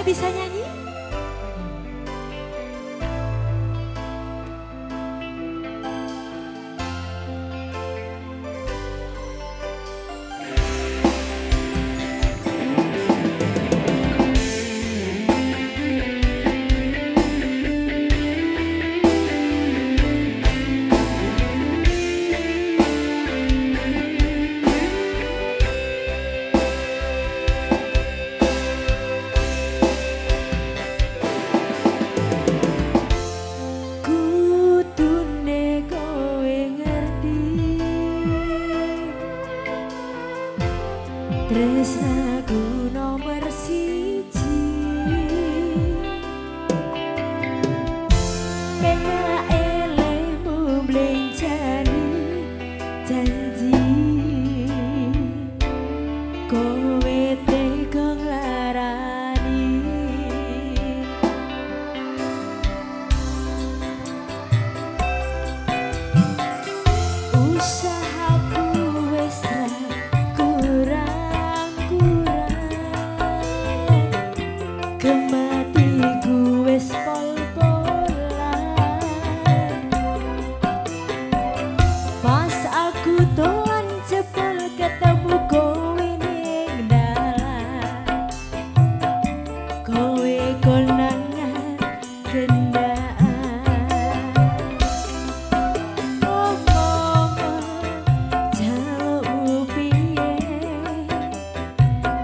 bisa nyanyi? Tresnaku nomor siji Pena elemu blenjani janji Kowe tega nglarani Usahaku wis kematiku wis pol-polan pas aku doan jebol ketemu kowe ning dalan kowe konangan gendaan jalukmu piye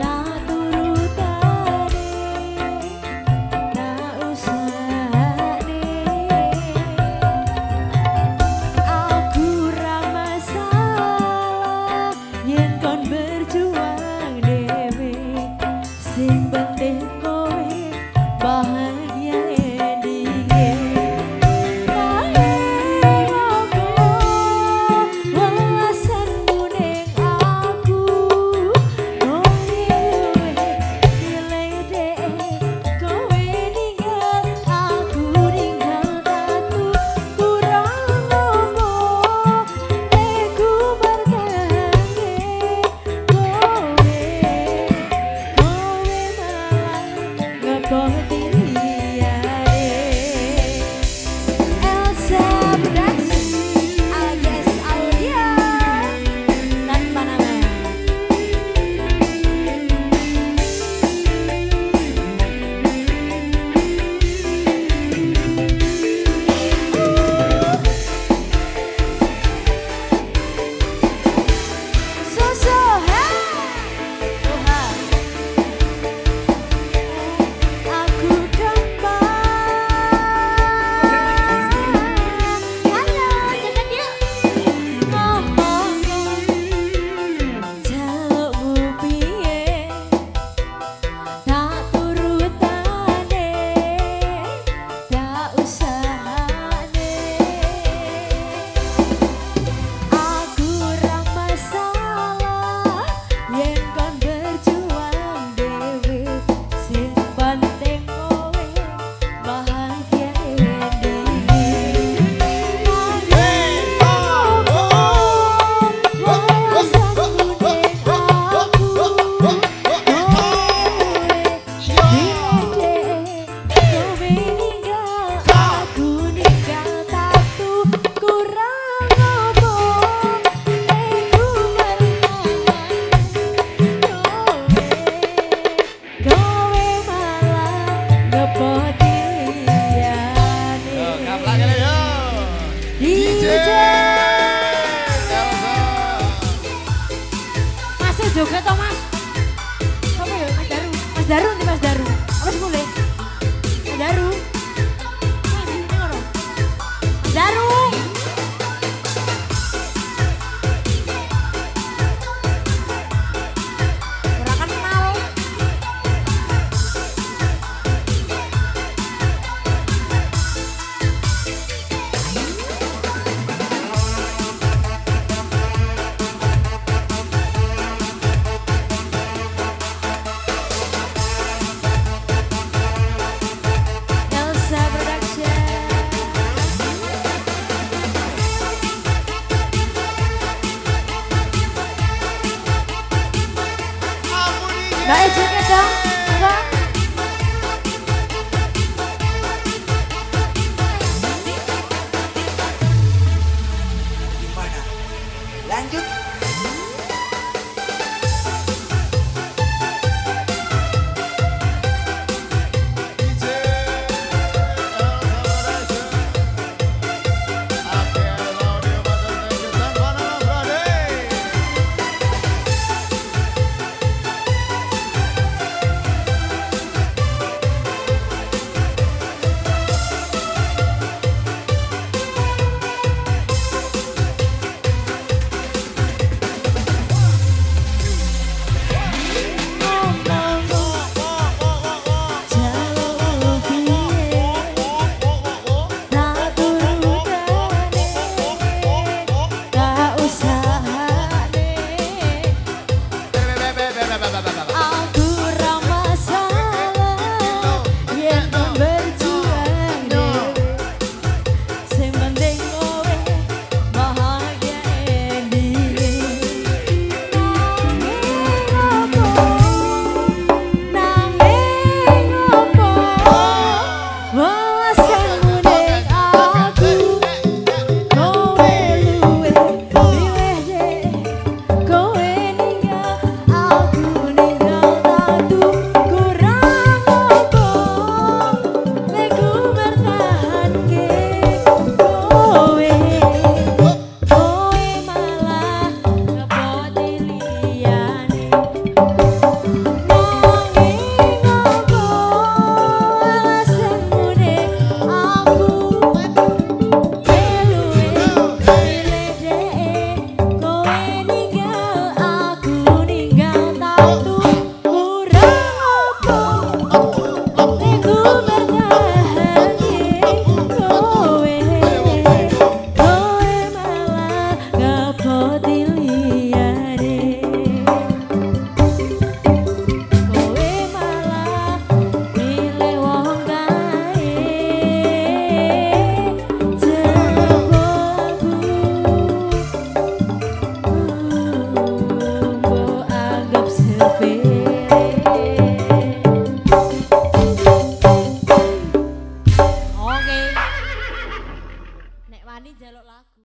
tak turutane sing penting kowe bahagia endinge wawasanmu ning aku kowe diledek kowe ninggal aku ninggal tatu kurang opo teku bergange kowe Elsa Production alias Aulia tanpa nama juga toh mas. Siapa ya? Mas Daru. Mas Daru nih Mas Daru. Mas mulai. Mas Daru. Mas Daru. Kurang kenal. Mbak Ejek ya dong, enggak? Lanjut.